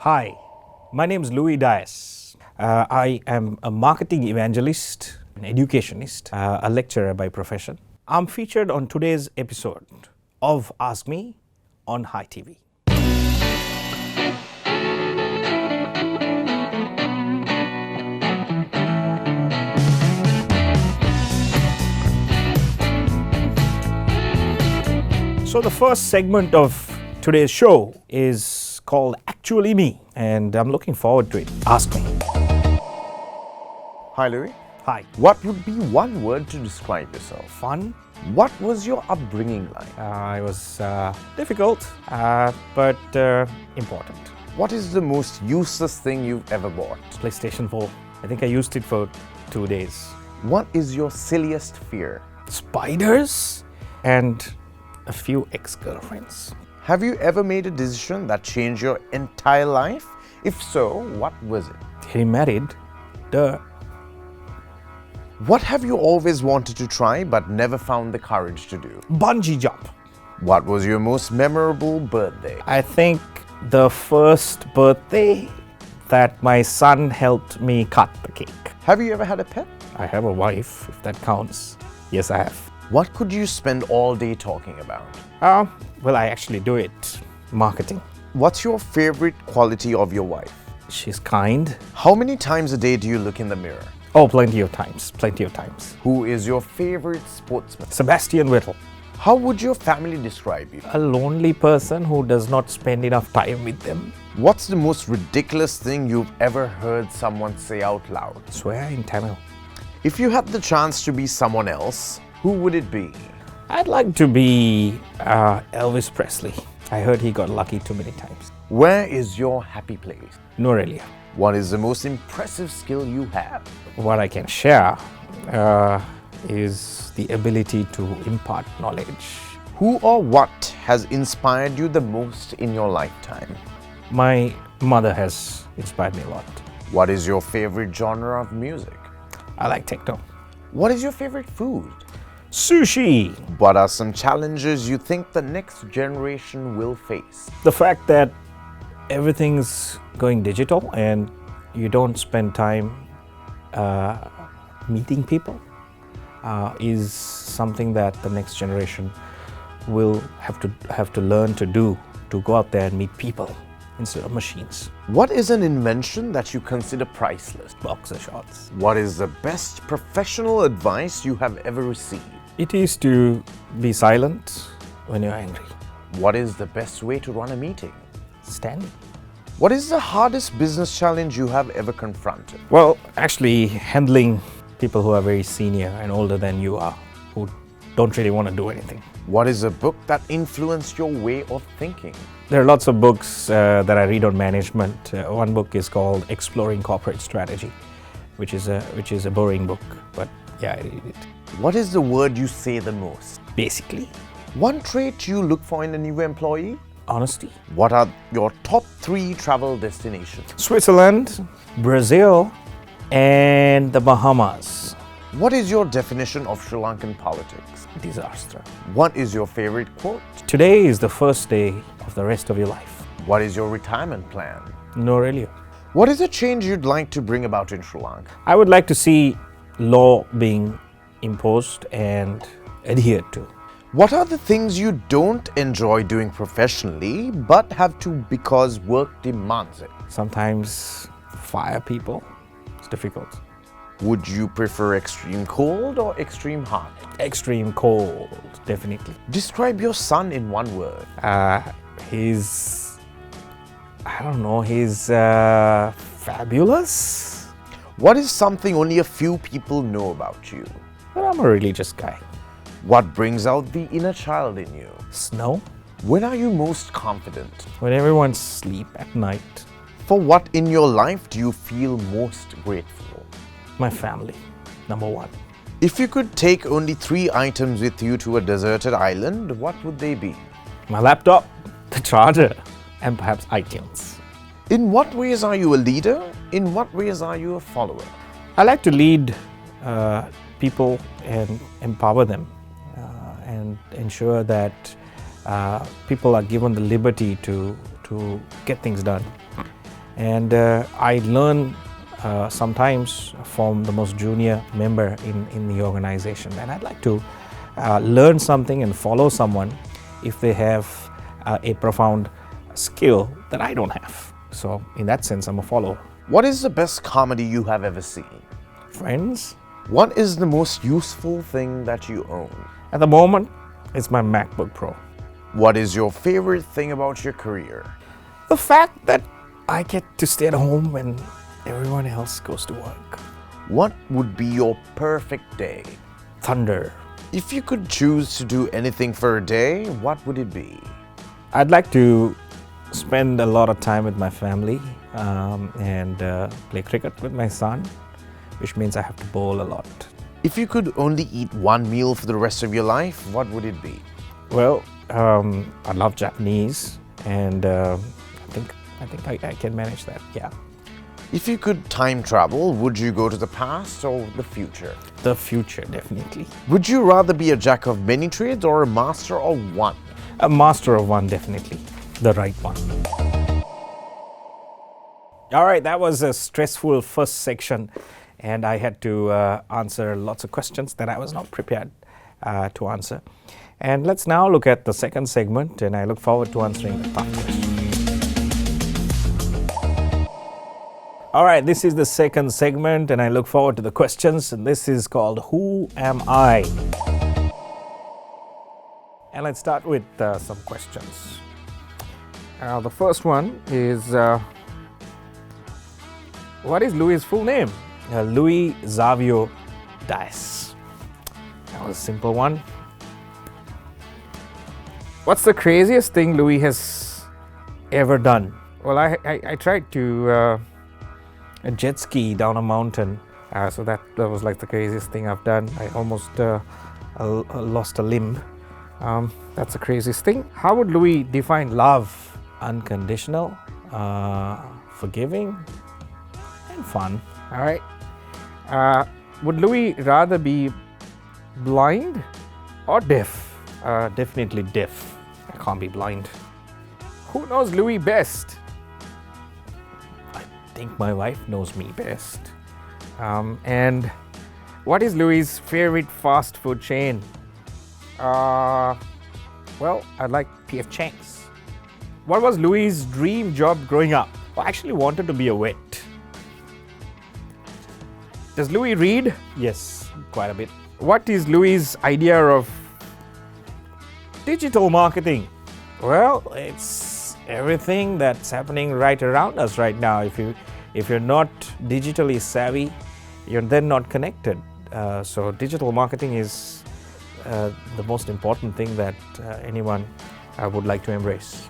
Hi, my name is Diasz. I am a marketing evangelist, an educationist, a lecturer by profession. I'm featured on today's episode of Ask Me on Hi TV. So the first segment of today's show is called Actually Me, and I'm looking forward to it. Ask me. Hi, Lewie. Hi. What would be one word to describe yourself? Fun. What was your upbringing like? It was difficult, but important. What is the most useless thing you've ever bought? PlayStation 4. I think I used it for 2 days. What is your silliest fear? Spiders and a few ex-girlfriends. Have you ever made a decision that changed your entire life? If so, what was it? Getting married. Duh. What have you always wanted to try but never found the courage to do? Bungee jump. What was your most memorable birthday? I think the first birthday that my son helped me cut the cake. Have you ever had a pet? I have a wife, if that counts. Yes, I have. What could you spend all day talking about? Well, I actually do it. Marketing. What's your favorite quality of your wife? She's kind. How many times a day do you look in the mirror? Oh, plenty of times. Plenty of times. Who is your favorite sportsman? Sebastian Vettel. How would your family describe you? A lonely person who does not spend enough time with them. What's the most ridiculous thing you've ever heard someone say out loud? Swear in Tamil. If you had the chance to be someone else, who would it be? I'd like to be Elvis Presley. I heard he got lucky too many times. Where is your happy place? Norelia. What is the most impressive skill you have? What I can share is the ability to impart knowledge. Who or what has inspired you the most in your lifetime? My mother has inspired me a lot. What is your favorite genre of music? I like techno. What is your favorite food? Sushi. What are some challenges you think the next generation will face? The fact that everything's going digital and you don't spend time meeting people is something that the next generation will have to learn to do, to go out there and meet people instead of machines. What is an invention that you consider priceless? Boxer shorts. What is the best professional advice you have ever received? It is to be silent when you're angry. What is the best way to run a meeting? Standing. What is the hardest business challenge you have ever confronted? Well, actually handling people who are very senior and older than you are, who don't really want to do anything. What is a book that influenced your way of thinking? There are lots of books that I read on management. One book is called Exploring Corporate Strategy, which is a boring book, but yeah, I read it. What is the word you say the most? Basically, One trait you look for in a new employee? honesty. What are your top 3 travel destinations? Switzerland, Brazil, and the Bahamas. What is your definition of Sri Lankan politics? Disaster. What is your favorite quote? Today is the first day of the rest of your life. What is your retirement plan? No, really. What is a change you'd like to bring about in Sri Lanka? I would like to see law being imposed and adhered to. What are the things you don't enjoy doing professionally but have to because work demands it? Sometimes fire people. It's difficult. Would you prefer extreme cold or extreme hot? Extreme cold, definitely. Describe your son in one word. He's fabulous. What is something only a few people know about you? But I'm a religious guy. What brings out the inner child in you? Snow. When are you most confident? When everyone sleeps at night. For what in your life do you feel most grateful? My family, number one. If you could take only 3 items with you to a deserted island, what would they be? My laptop, the charger, and perhaps iTunes. In what ways are you a leader? In what ways are you a follower? I like to lead people and empower them and ensure that people are given the liberty to get things done. and I learn sometimes from the most junior member in the organization, and I'd like to learn something and follow someone if they have a profound skill that I don't have. So in that sense, I'm a follower. What is the best comedy you have ever seen? Friends, What is the most useful thing that you own? at the moment, it's my MacBook Pro. What is your favorite thing about your career? The fact that I get to stay at home when everyone else goes to work. What would be your perfect day? Thunder. If you could choose to do anything for a day, what would it be? I'd like to spend a lot of time with my family and play cricket with my son, which means I have to bowl a lot. If you could only eat one meal for the rest of your life, what would it be? Well, I love Japanese, and I think I can manage that. Yeah, If you could time travel, would you go to the past or the future? the future definitely. Would you rather be a jack of many trades or a master of one? A master of one, definitely, the right one. All right, that was a stressful first section, and I had to answer lots of questions that I was not prepared to answer. And let's now look at the second segment, and I look forward to answering the tough questions. All right, this is the second segment, and I look forward to the questions, and this is called Who Am I? And let's start with some questions. The first one is, what is Louis' full name? Louis Xavier Diasz. That was a simple one. What's the craziest thing Louis has ever done? Well, I tried to jet ski down a mountain, so that was like the craziest thing I've done. I almost lost a limb. That's the craziest thing. How would Louis define love? Unconditional, forgiving, and fun. All right. Would Louis rather be blind or deaf? Definitely deaf. I can't be blind. Who knows Louis best? I think my wife knows me best. And what is Louis' favorite fast food chain? Well, I like P.F. Chang's. What was Louis' dream job growing up? Well, I actually wanted to be a vet. Does Louis read? Yes, quite a bit. What is Louis' idea of digital marketing? Well, it's everything that's happening right around us right now. If you're not digitally savvy, you're then not connected. So digital marketing is the most important thing that anyone would like to embrace.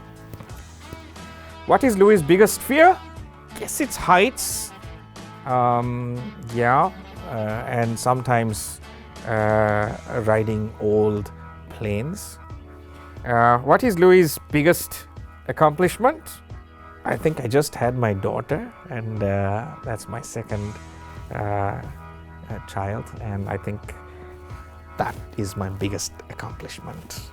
What is Louis' biggest fear? Guess it's heights. And sometimes riding old planes. What is Louis' biggest accomplishment? I think I just had my daughter, and that's my second child, and I think that is my biggest accomplishment.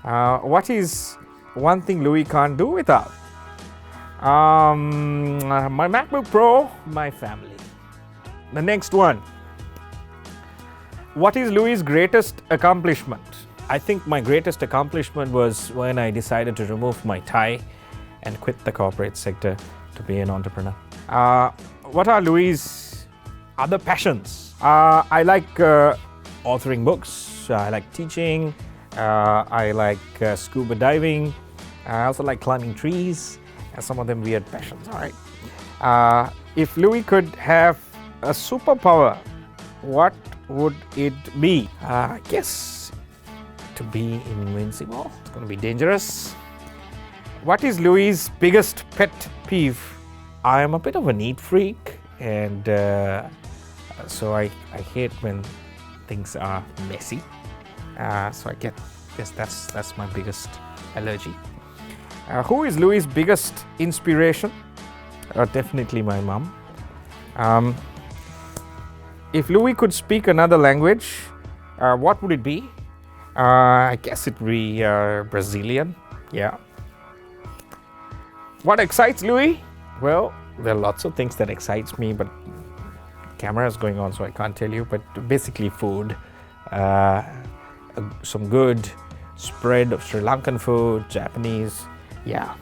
What is one thing Louis can't do without? My MacBook Pro, my family. The next one. What is Louis' greatest accomplishment? I think my greatest accomplishment was when I decided to remove my tie and quit the corporate sector to be an entrepreneur. What are Louis' other passions? I like authoring books. I like teaching. I like scuba diving. I also like climbing trees. And some of them weird passions, all right? If Louis could have a superpower, what would it be? I guess to be invincible. It's going to be dangerous. What is Louis' biggest pet peeve? I am a bit of a neat freak, and so I hate when things are messy. So I guess that's my biggest allergy. Who is Louis' biggest inspiration? Definitely my mom. If Louis could speak another language, what would it be? I guess it would be Brazilian. Yeah. What excites Louis? Well, there are lots of things that excites me, but camera is going on, so I can't tell you. But basically, food, some good spread of Sri Lankan food, Japanese. Yeah.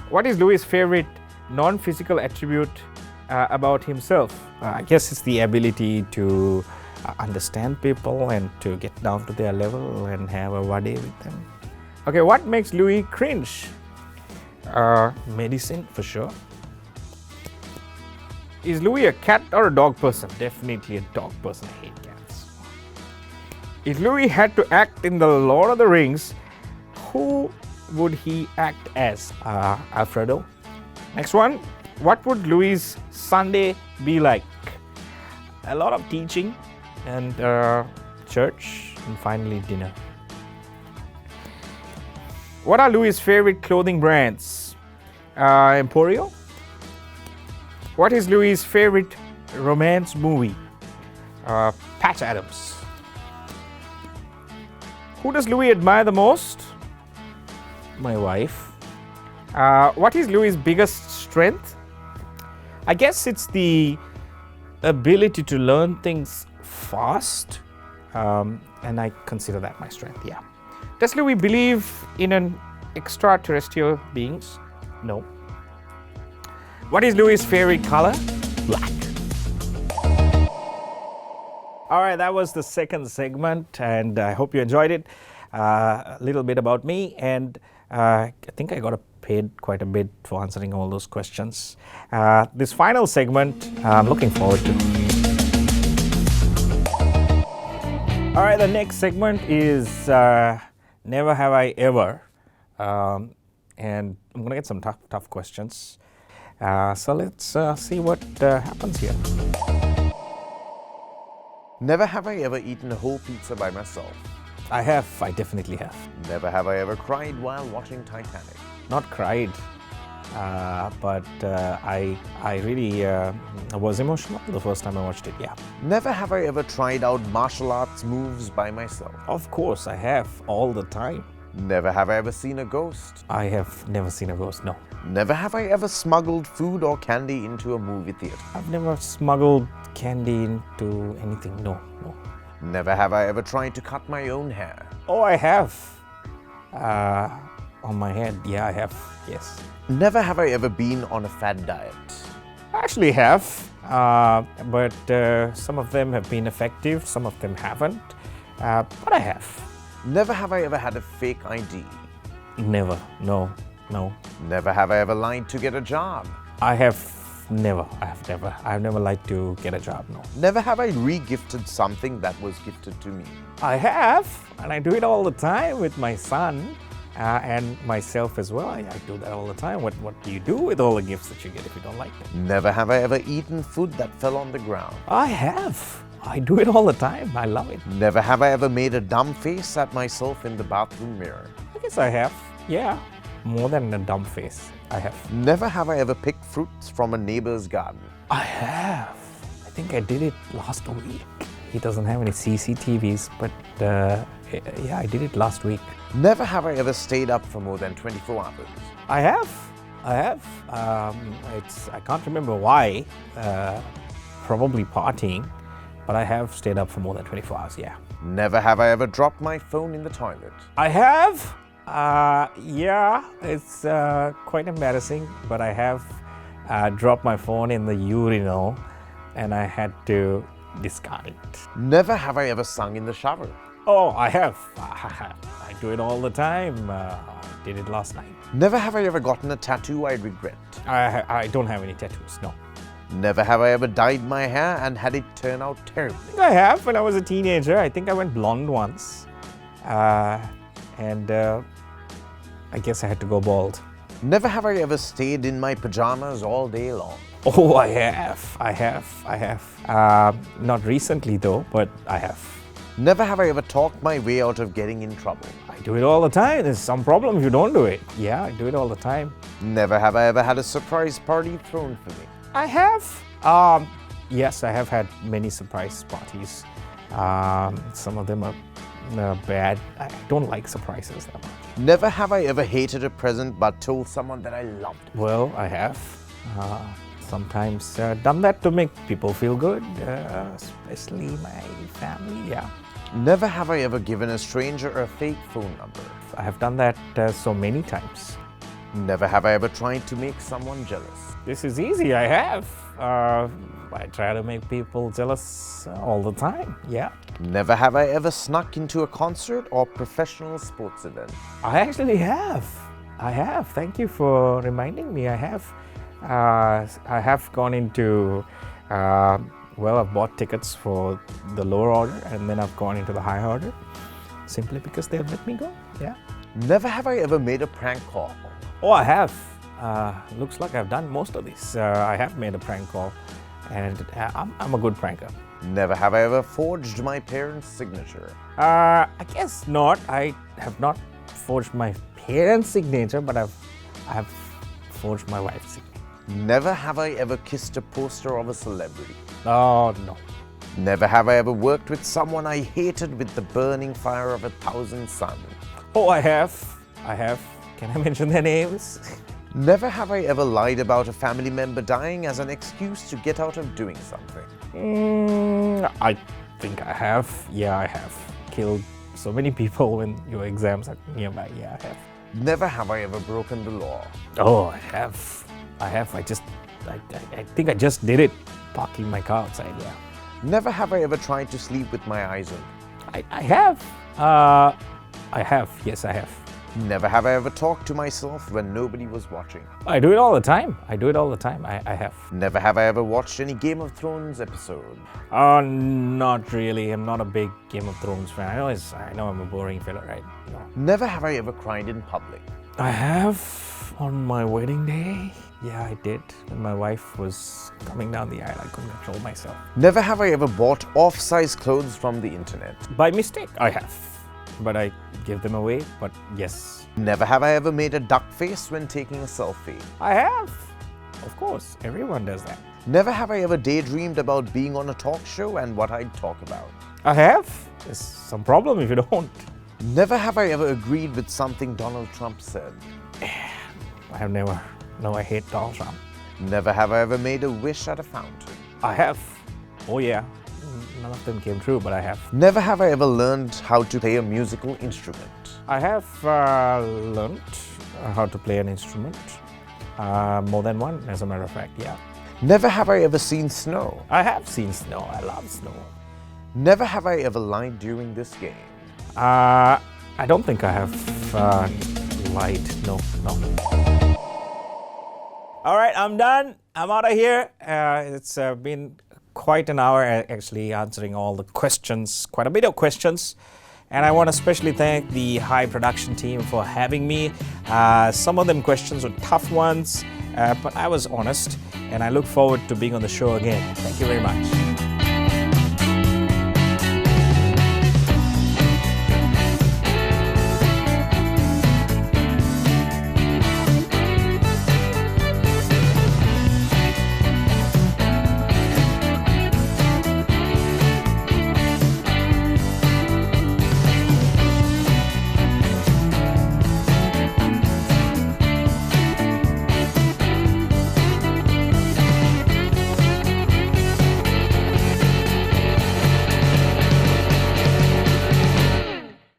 What is Louis' favorite non-physical attribute about himself? I guess it's the ability to understand people and to get down to their level and have a wade with them. Okay, what makes Louis cringe? Medicine, for sure. Is Louis a cat or a dog person? Definitely a dog person. I hate cats. If Louis had to act in the Lord of the Rings, who would he act as? Alfredo. Next one. What would Louis' Sunday be like? A lot of teaching and church, and finally dinner. What are Louis' favorite clothing brands? Emporio. What is Louis' favorite romance movie? Patch Adams. Who does Louis admire the most? My wife. What is Louis' biggest strength? I guess it's the ability to learn things fast, and I consider that my strength, yeah. Does Louis believe in an extraterrestrial beings? No. What is Louis' favorite color? Black. All right, that was the second segment, and I hope you enjoyed it. A little bit about me, and I think I got paid quite a bit for answering all those questions. This final segment, I'm looking forward to. All right, the next segment is Never Have I Ever, and I'm going to get some tough questions. So let's see what happens here. Never have I ever eaten a whole pizza by myself. I have, I definitely have. Never have I ever cried while watching Titanic. Not cried, but I really was emotional the first time I watched it, yeah. Never have I ever tried out martial arts moves by myself. Of course, I have, all the time. Never have I ever seen a ghost. I have never seen a ghost, no. Never have I ever smuggled food or candy into a movie theater. I've never smuggled candy into anything, no. Never have I ever tried to cut my own hair. Oh, I have. On my head, yeah, I have, yes. Never have I ever been on a fad diet. I actually have, but some of them have been effective, some of them haven't, but I have. Never have I ever had a fake ID. Never, no. Never have I ever lied to get a job. I've never lied to get a job, no. Never have I re-gifted something that was gifted to me. I have, and I do it all the time with my son and myself as well. I do that all the time. What do you do with all the gifts that you get if you don't like them? Never have I ever eaten food that fell on the ground. I have. I do it all the time. I love it. Never have I ever made a dumb face at myself in the bathroom mirror. I guess I have, yeah. More than a dumb face, I have. Never have I ever picked fruits from a neighbor's garden. I have. I think I did it last week. He doesn't have any CCTVs, but yeah, I did it last week. Never have I ever stayed up for more than 24 hours. I have. I can't remember why. Probably partying, but I have stayed up for more than 24 hours, yeah. Never have I ever dropped my phone in the toilet. I have. Yeah, it's quite embarrassing, but I have dropped my phone in the urinal and I had to discard it. Never have I ever sung in the shower. Oh, I have. I do it all the time. I did it last night. Never have I ever gotten a tattoo I regret. I don't have any tattoos, no. Never have I ever dyed my hair and had it turn out terribly. I have. When I was a teenager, I think I went blonde once. And I guess I had to go bald. Never have I ever stayed in my pajamas all day long. Oh, I have. Not recently though, but I have. Never have I ever talked my way out of getting in trouble. I do it all the time. There's some problem if you don't do it. Yeah, I do it all the time. Never have I ever had a surprise party thrown for me. I have. Yes, I have had many surprise parties. Some of them are bad. I don't like surprises that much. Never have I ever hated a present but told someone that I loved it. Well, I have. Sometimes done that to make people feel good, especially my family, yeah. Never have I ever given a stranger a fake phone number. I have done that so many times. Never have I ever tried to make someone jealous. This is easy, I have. I try to make people jealous all the time, yeah. Never have I ever snuck into a concert or professional sports event. I actually have. I have. Thank you for reminding me. I have. I have gone into, I've bought tickets for the lower order and then I've gone into the higher order simply because they've let me go, yeah. Never have I ever made a prank call. Oh, I have. Looks like I've done most of these. I have made a prank call and I'm a good pranker. Never have I ever forged my parents' signature. I guess not. I have not forged my parents' signature, but I have forged my wife's signature. Never have I ever kissed a poster of a celebrity. Oh, no. Never have I ever worked with someone I hated with the burning fire of 1,000 suns. Oh, I have. Can I mention their names? Never have I ever lied about a family member dying as an excuse to get out of doing something. I think I have. Yeah, I have. Killed so many people when your exams are nearby. Yeah, I have. Never have I ever broken the law. Oh, I have. I think I just did it, parking my car outside, yeah. Never have I ever tried to sleep with my eyes open. I have. I have. Yes, I have. Never have I ever talked to myself when nobody was watching. I do it all the time. I have. Never have I ever watched any Game of Thrones episode. Not really. I'm not a big Game of Thrones fan. I know I'm a boring fellow, right? No. Never have I ever cried in public. I have on my wedding day. Yeah, I did. When my wife was coming down the aisle, I couldn't control myself. Never have I ever bought off-size clothes from the internet. By mistake, I have. But I give them away, but yes. Never have I ever made a duck face when taking a selfie. I have. Of course, everyone does that. Never have I ever daydreamed about being on a talk show and what I'd talk about. I have. There's some problem if you don't. Never have I ever agreed with something Donald Trump said. I have never. No, I hate Donald Trump. Never have I ever made a wish at a fountain. I have. Oh yeah. None of them came true, but I have. Never have I ever learned how to play a musical instrument. I have learned how to play an instrument. More than one, as a matter of fact, yeah. Never have I ever seen snow. I have seen snow. I love snow. Never have I ever lied during this game. I don't think I have lied. No. All right, I'm done. I'm out of here. It's been quite an hour actually answering all the questions, quite a bit of questions. And I want to especially thank the High production team for having me. Some of them questions were tough ones, but I was honest and I look forward to being on the show again. Thank you very much.